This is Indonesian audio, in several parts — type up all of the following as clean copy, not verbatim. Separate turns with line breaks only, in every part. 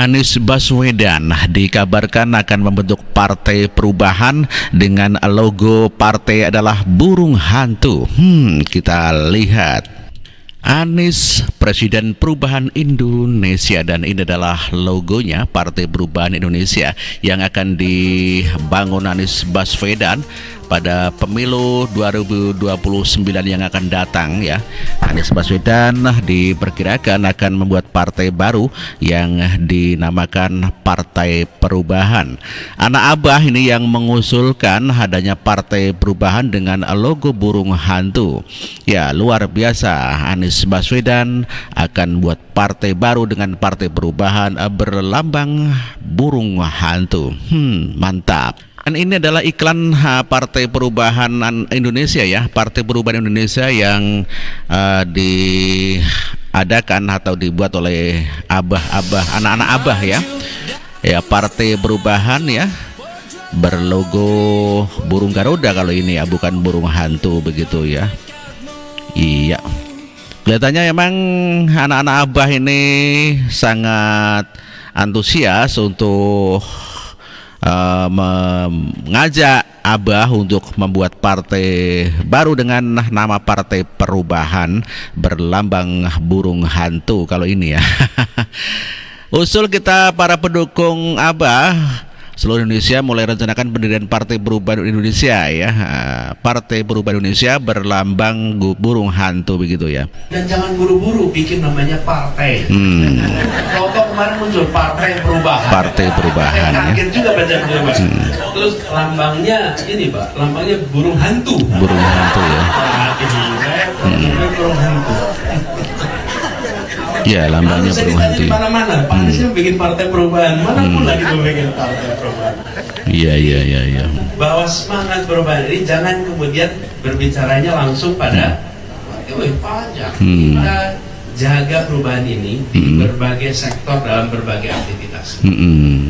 Anies Baswedan dikabarkan akan membentuk Partai Perubahan dengan logo partai adalah burung hantu. Kita lihat. Anies, Presiden Perubahan Indonesia, dan ini adalah logonya Partai Perubahan Indonesia yang akan dibangun Anies Baswedan pada pemilu 2029 yang akan datang ya. Anies Baswedan diperkirakan akan membuat partai baru yang dinamakan Partai Perubahan. Anak Abah ini yang mengusulkan adanya Partai Perubahan dengan logo burung hantu. Ya, luar biasa. Anies Baswedan akan buat partai baru dengan Partai Perubahan berlambang burung hantu. Mantap. Dan ini adalah iklan Partai Perubahan Indonesia ya, Partai Perubahan Indonesia yang diadakan atau dibuat oleh abah-abah, anak-anak abah ya. Ya, Partai Perubahan ya, berlogo burung Garuda kalau ini ya, bukan burung hantu begitu ya. Iya. Kelihatannya emang anak-anak abah ini sangat antusias untuk mengajak Abah untuk membuat partai baru dengan nama Partai Perubahan berlambang burung hantu kalau ini ya. Usul kita para pendukung Abah seluruh Indonesia mulai rencanakan pendirian Partai Perubahan Indonesia ya. Partai Perubahan Indonesia berlambang burung hantu begitu ya.
Dan jangan buru-buru bikin namanya partai. Kalau kemarin muncul Partai Perubahan.
Partai Perubahan
saya kaget
ya.
juga baca Pak. Terus lambangnya ini Pak, lambangnya burung hantu.
Burung hantu ya.
Burung hantu.
Ya, lambangnya burung hantu.
Di mana-mana, Pak Anies bikin Partai Perubahan, mana pun lagi tuh bikin Partai Perubahan.
Iya.
Bahwa semangat perubahan ini jangan kemudian berbicaranya langsung pada pajak. Kita jaga perubahan ini di berbagai sektor dalam berbagai aktivitas.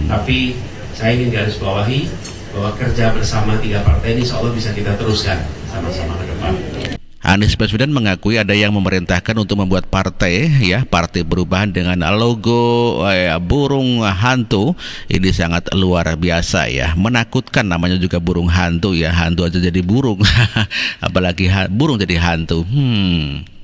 Tapi saya ingin garis bawahi bahwa kerja bersama tiga partai ini insya Allah bisa kita teruskan sama-sama ke depan.
Anies Baswedan mengakui ada yang memerintahkan untuk membuat partai ya, Partai Perubahan dengan logo burung hantu. Ini sangat luar biasa ya, menakutkan, namanya juga burung hantu ya, hantu aja jadi burung apalagi burung jadi hantu.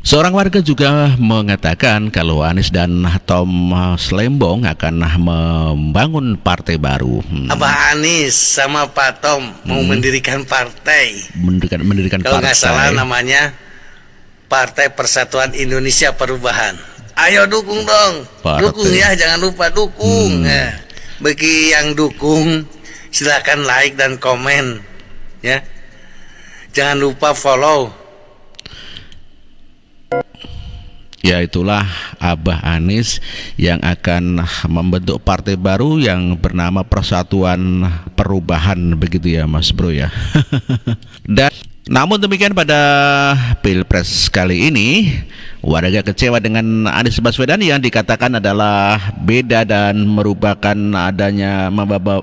Seorang warga juga mengatakan kalau Anies dan Tom Slembong akan membangun partai baru.
Abah Anies sama Pak Tom mau mendirikan partai.
Mendirikan
kalau
partai.
nggak salah namanya Partai Persatuan Indonesia Perubahan. Ayo dukung dong, dukung ya, jangan lupa dukung. Bagi yang dukung silakan like dan komen ya. Jangan lupa follow.
Ya, itulah Abah Anies yang akan membentuk partai baru yang bernama Persatuan Perubahan begitu ya Mas Bro ya. Dan namun demikian pada Pilpres kali ini warga kecewa dengan Anies Baswedan yang dikatakan adalah beda dan merupakan adanya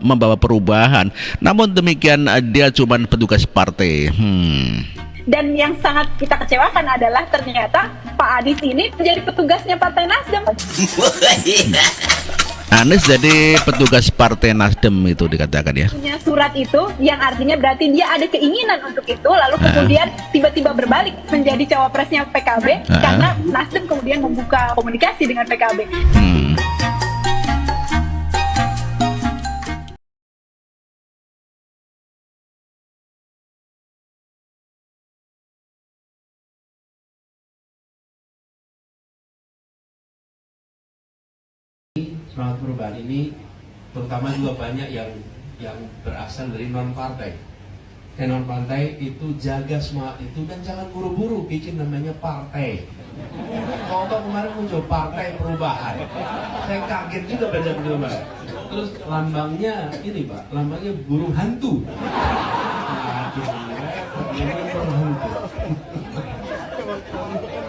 membawa perubahan. Namun demikian dia cuma petugas partai.
Dan yang sangat kita kecewakan adalah ternyata Pak Anies ini menjadi petugasnya Partai Nasdem.
Anies jadi petugas Partai Nasdem itu dikatakan ya.
Punya surat itu yang artinya berarti dia ada keinginan untuk itu, lalu kemudian tiba-tiba berbalik menjadi cawapresnya PKB karena Nasdem kemudian membuka komunikasi dengan PKB.
Semangat perubahan ini terutama juga banyak yang berasal dari non partai. Non partai itu jaga semangat itu dan jangan buru-buru bikin namanya partai. Kalau kemarin muncul Partai Perubahan, saya kaget juga baca video Pak. Terus lambangnya ini Pak, lambangnya burung hantu. Burung hantu.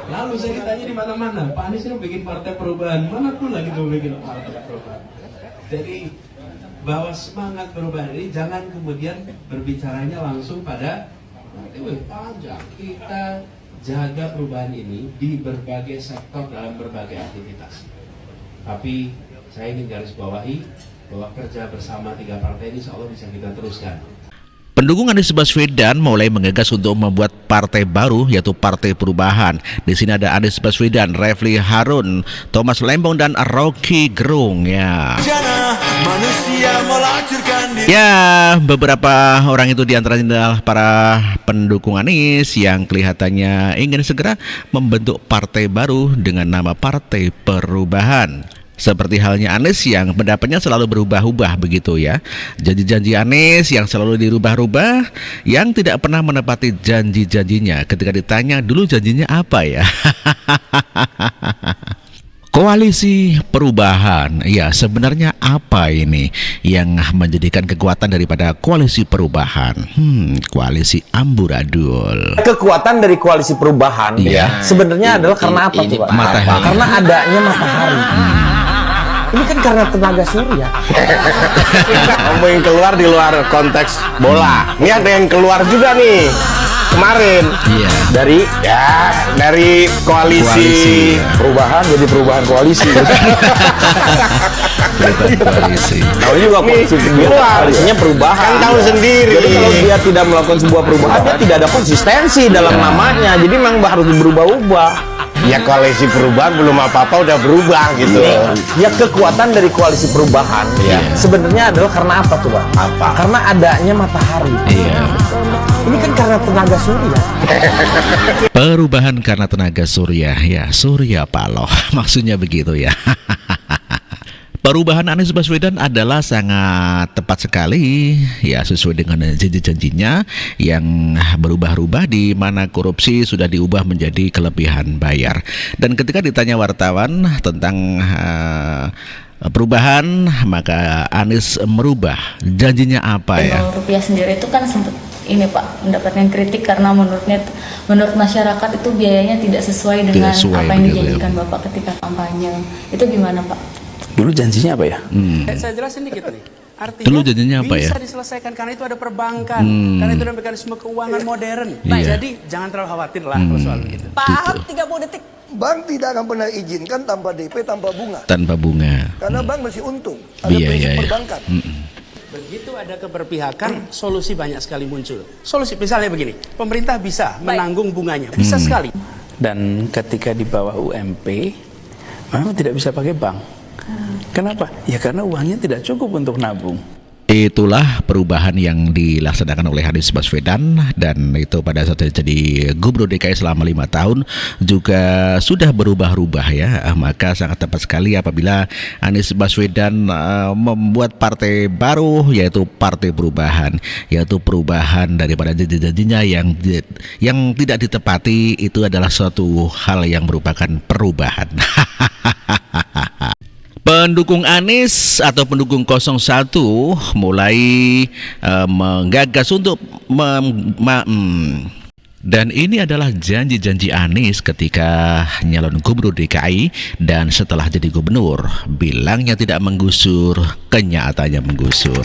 Lalu saya ditanya di mana-mana, Pak Anies ini bikin Partai Perubahan, mana pun lagi tuh bikin Partai Perubahan. Jadi bahwa semangat perubahan ini jangan kemudian berbicaranya langsung pada pajak. Kita jaga perubahan ini di berbagai sektor dalam berbagai aktivitas. Tapi saya ingin garis bawahi bahwa kerja bersama 3 partai ini insya Allah bisa kita teruskan.
Pendukung Anies Baswedan mulai menggagas untuk membuat partai baru, yaitu Partai Perubahan. Di sini ada Anies Baswedan, Refli Harun, Thomas Lembong, dan Rocky Gerung. Ya, beberapa orang itu diantaranya adalah para pendukung Anies yang kelihatannya ingin segera membentuk partai baru dengan nama Partai Perubahan. Seperti halnya Anies yang pendapatnya selalu berubah-ubah begitu ya. Janji-janji Anies yang selalu dirubah-rubah, yang tidak pernah menepati janji-janjinya. Ketika ditanya dulu janjinya apa ya? Koalisi Perubahan, ya sebenarnya apa ini yang menjadikan kekuatan daripada Koalisi Perubahan? Koalisi amburadul.
Kekuatan dari Koalisi Perubahan ya sebenarnya adalah karena apa tuh Pak?
Matahari.
Karena adanya matahari. Ini kan karena tenaga surya.
Kamu yang keluar di luar konteks bola. Ini ada yang keluar juga nih kemarin.
Iya.
Dari koalisi
Perubahan jadi perubahan koalisi.
Koalisi.
Tahu juga koalisinya perubahan.
Kan tahu sendiri.
Jadi kalau dia tidak melakukan sebuah perubahan, dia tidak ada konsistensi dalam namanya. Jadi memang harus berubah-ubah.
Ya koalisi perubahan belum apa-apa udah berubah gitu.
Ya kekuatan dari Koalisi Perubahan sebenarnya adalah karena apa tuh Pak?
Apa?
Karena adanya matahari.
Iya.
Ini kan karena tenaga surya.
Perubahan karena tenaga surya, ya Surya Paloh, maksudnya begitu ya. Perubahan Anies Baswedan adalah sangat tepat sekali, ya sesuai dengan janji-janjinya yang berubah-ubah, di mana korupsi sudah diubah menjadi kelebihan bayar. Dan ketika ditanya wartawan tentang perubahan, maka Anies merubah janjinya apa ya?
Rupiah sendiri itu kan sempat ini Pak mendapatkan kritik karena menurut masyarakat itu biayanya tidak sesuai dengan apa yang dijanjikan Bapak ketika kampanye. Itu gimana Pak?
Dulu janjinya apa ya?
Saya jelasin dikit nih. Artinya
dulu janjinya apa ya?
bisa diselesaikan karena itu ada perbankan, karena itu ada mekanisme keuangan modern. Jadi jangan terlalu khawatir lah kalau soal itu.
Pak Ahok 30 detik. Bank tidak akan pernah izinkan tanpa DP, tanpa bunga.
Tanpa bunga.
Karena bank masih untung. Ada prinsip perbankan.
Begitu ada keberpihakan, solusi banyak sekali muncul. Solusi misalnya begini, pemerintah bisa menanggung bunganya, bisa sekali.
Dan ketika di bawah UMP, memang tidak bisa pakai bank. Kenapa? Ya karena uangnya tidak cukup untuk nabung.
Itulah perubahan yang dilaksanakan oleh Anies Baswedan, dan itu pada saat jadi Gubernur DKI selama 5 tahun juga sudah berubah-ubah ya. Maka sangat tepat sekali apabila Anies Baswedan membuat partai baru, yaitu Partai Perubahan, yaitu perubahan daripada janji-janjinya yang tidak ditepati. Itu adalah suatu hal yang merupakan perubahan. Pendukung Anies atau pendukung 01 mulai menggagas untuk dan ini adalah janji-janji Anies ketika nyalon gubernur DKI, dan setelah jadi gubernur bilangnya tidak menggusur, kenyataannya menggusur.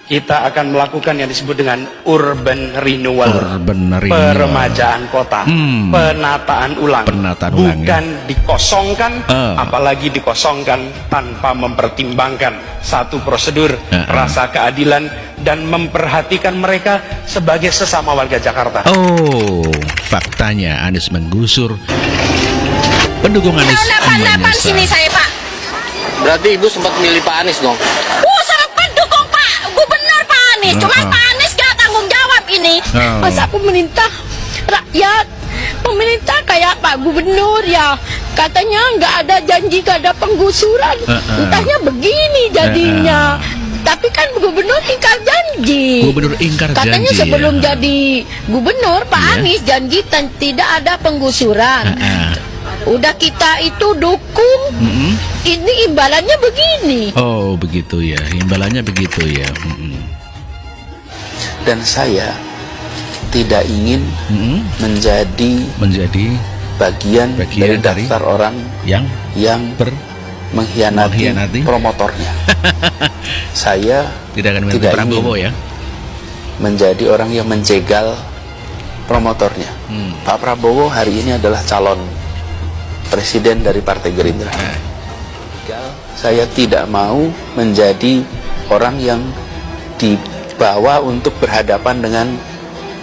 Kita akan melakukan yang disebut dengan urban renewal, peremajaan kota, penataan ulang, bukan dikosongkan, apalagi dikosongkan tanpa mempertimbangkan satu prosedur, rasa keadilan, dan memperhatikan mereka sebagai sesama warga Jakarta.
Oh, faktanya Anies menggusur. Pendukung Anies menyesal.
Sini saya Pak.
Berarti Ibu sempat milih Pak Anies dong?
Sangat pendukung Pak Gubernur Pak Anies. Cuma Pak Anies gak tanggung jawab ini. Masa pemerintah rakyat, pemerintah kayak Pak Gubernur ya, katanya nggak ada janji, nggak ada penggusuran. Entahnya begini jadinya. Tapi kan gubernur ingkar janji.
Gubernur ingkar janji.
Katanya sebelum jadi gubernur Pak Anies janji tidak ada penggusuran. Udah kita itu dukung. Ini imbalannya begini.
Oh begitu ya, imbalannya begitu ya.
Dan saya tidak ingin menjadi bagian dari daftar orang yang mengkhianati promotornya. Saya tidak
Prabowo
ingin menjadi orang yang menjegal promotornya. Pak Prabowo hari ini adalah calon presiden dari Partai Gerindra. Saya tidak mau menjadi orang yang dibawa untuk berhadapan dengan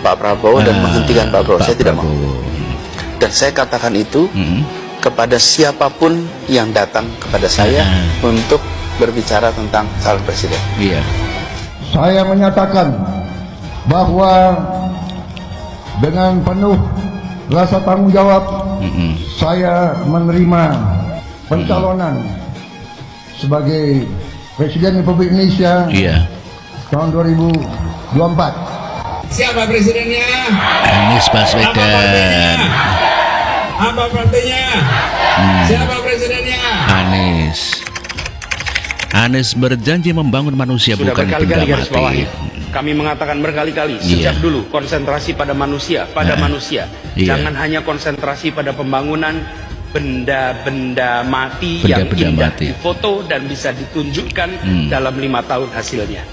Pak Prabowo dan menghentikan Pak Prabowo. Saya tidak mau. Dan saya katakan itu kepada siapapun yang datang kepada saya untuk berbicara tentang calon presiden.
Saya menyatakan bahwa dengan penuh rasa tanggung jawab saya menerima pencalonan sebagai Presiden Republik Indonesia tahun 2024.
Siapa presidennya?
Anies Baswedan.
Apa partainya? Siapa presidennya?
Anies berjanji membangun manusia
Sudah
bukan
berkali-kali
benda
garis bawahi.
mati.
Kami mengatakan berkali-kali sejak dulu konsentrasi pada manusia, manusia. Jangan hanya konsentrasi pada pembangunan benda-benda mati yang indah difoto dan bisa ditunjukkan dalam 5 tahun hasilnya.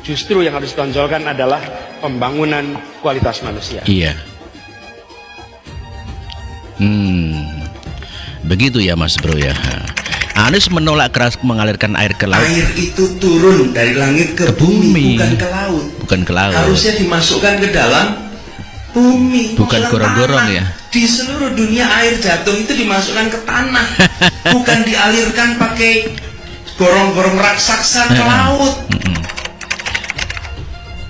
Justru yang harus ditonjolkan adalah pembangunan kualitas manusia.
Begitu ya Mas Bro ya. Anies menolak keras mengalirkan air ke laut.
Air itu turun dari langit ke bumi, bukan ke laut. Harusnya dimasukkan ke dalam bumi,
bukan gorong-gorong ya.
Di seluruh dunia air jatuh itu dimasukkan ke tanah, bukan dialirkan pakai gorong-gorong raksasa ke laut.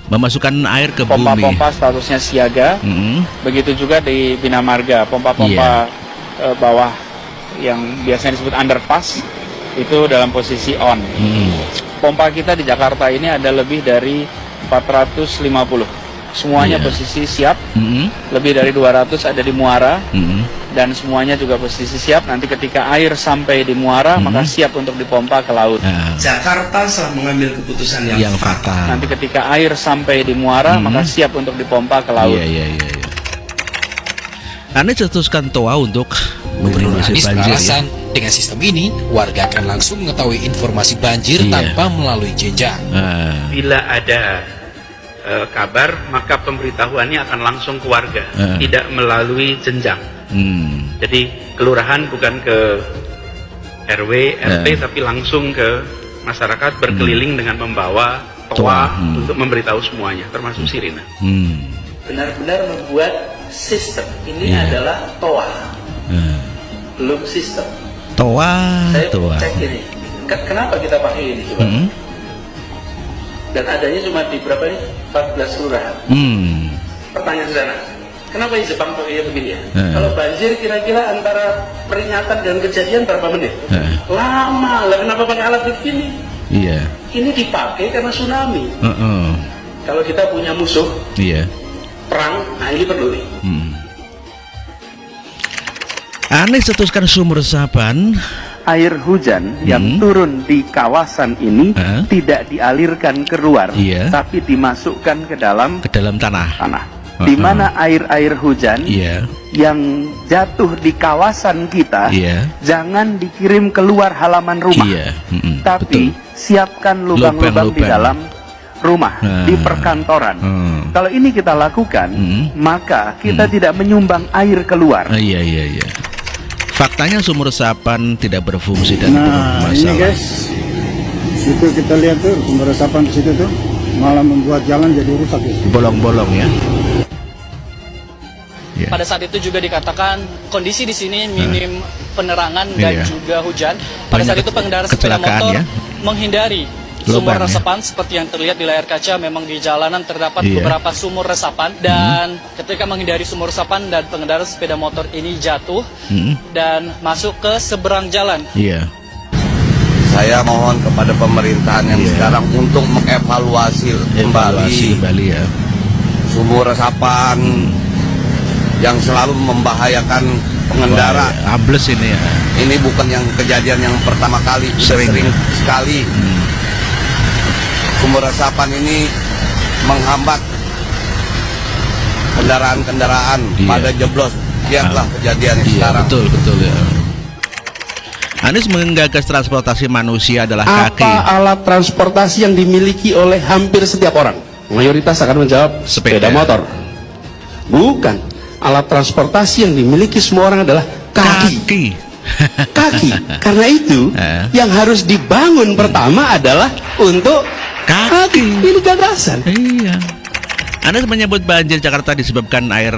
Memasukkan air ke bumi.
Pompa-pompa statusnya siaga. Begitu juga di Bina Marga, pompa-pompa bawah yang biasanya disebut underpass itu dalam posisi on. Pompa kita di Jakarta ini ada lebih dari 450. Semuanya posisi siap. Lebih dari 200 ada di muara. Dan semuanya juga posisi siap. Nanti ketika air sampai di muara maka siap untuk dipompa ke laut.
Jakarta telah mengambil keputusan yang fatal.
Nanti ketika air sampai di muara maka siap untuk dipompa ke laut.
Anies cetuskan TOA untuk mengatasi banjir.
Dengan sistem ini, warga akan langsung mengetahui informasi banjir tanpa melalui jenjang.
Bila ada kabar, maka pemberitahuannya akan langsung ke warga, tidak melalui jenjang. Jadi kelurahan bukan ke RW, RT, tapi langsung ke masyarakat berkeliling dengan membawa TOA untuk memberitahu semuanya, termasuk sirine.
Benar-benar membuat sistem ini adalah TOA, belum sistem. Saya cek ini, kenapa kita pakai ini coba? Dan adanya cuma di berapa ini? 14 kelurahan. Pertanyaan sederhana, kenapa di Jepang pakai begini ya? Kalau banjir kira-kira antara peringatan dan kejadian berapa menit? Lama lah, kenapa pakai alat begini? Ini dipakai karena tsunami. Kalau kita punya musuh, perang, nah ini perlu nih.
Anies cetuskan sumur resapan.
Air hujan yang turun di kawasan ini tidak dialirkan keluar, tapi dimasukkan ke dalam tanah. Di mana air hujan yang jatuh di kawasan kita jangan dikirim keluar halaman rumah, tapi siapkan lubang-lubang di dalam rumah, di perkantoran. Kalau ini kita lakukan, maka kita tidak menyumbang air keluar.
Faktanya sumur resapan tidak berfungsi dan bermasalah.
Ini guys, situ kita lihat tuh sumur resapan di situ tuh malah membuat jalan jadi rusak guys.
Bolong-bolong ya.
Pada saat itu juga dikatakan kondisi di sini minim penerangan dan juga hujan. Pada saat itu pengendara sepeda motor menghindari sumur resapan seperti yang terlihat di layar kaca. Memang di jalanan terdapat beberapa sumur resapan dan ketika menghindari sumur resapan dan pengendara sepeda motor ini jatuh dan masuk ke seberang jalan.
Saya mohon kepada pemerintahan yang sekarang untuk mengevaluasi kembali sumur resapan yang selalu membahayakan pengendara.
Ambles ini ya.
Ini bukan yang kejadian yang pertama kali, sering sekali. Sumur resapan ini menghambat kendaraan-kendaraan pada jeblos. Lihatlah kejadian sekarang.
Betul ya. Anies menggagas transportasi manusia adalah kaki.
Apa alat transportasi yang dimiliki oleh hampir setiap orang? Mayoritas akan menjawab sepeda motor. Bukan. Alat transportasi yang dimiliki semua orang adalah
Kaki. Karena itu yang harus dibangun pertama adalah untuk kaki. Ini gagasan.
Iya. Anda menyebut banjir Jakarta disebabkan air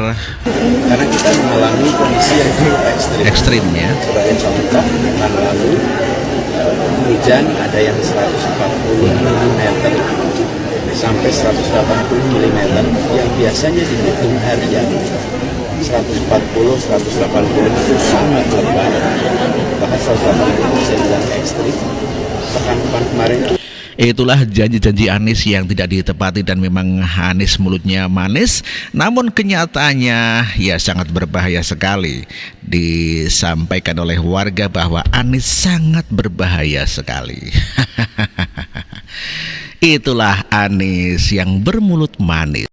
karena kita mengalami kondisi yang cukup ekstrim ya. Sebagai contoh, pekan lalu hujan ada yang 140 mm sampai 180 mm yang biasanya dihitung harian 140, 180 itu sangat lebat, bahkan 180 bisa bilang ekstrim. Pekan kemarin
Itulah janji-janji Anies yang tidak ditepati dan memang Anies mulutnya manis, namun kenyataannya ya sangat berbahaya sekali. Disampaikan oleh warga bahwa Anies sangat berbahaya sekali. Itulah Anies yang bermulut manis.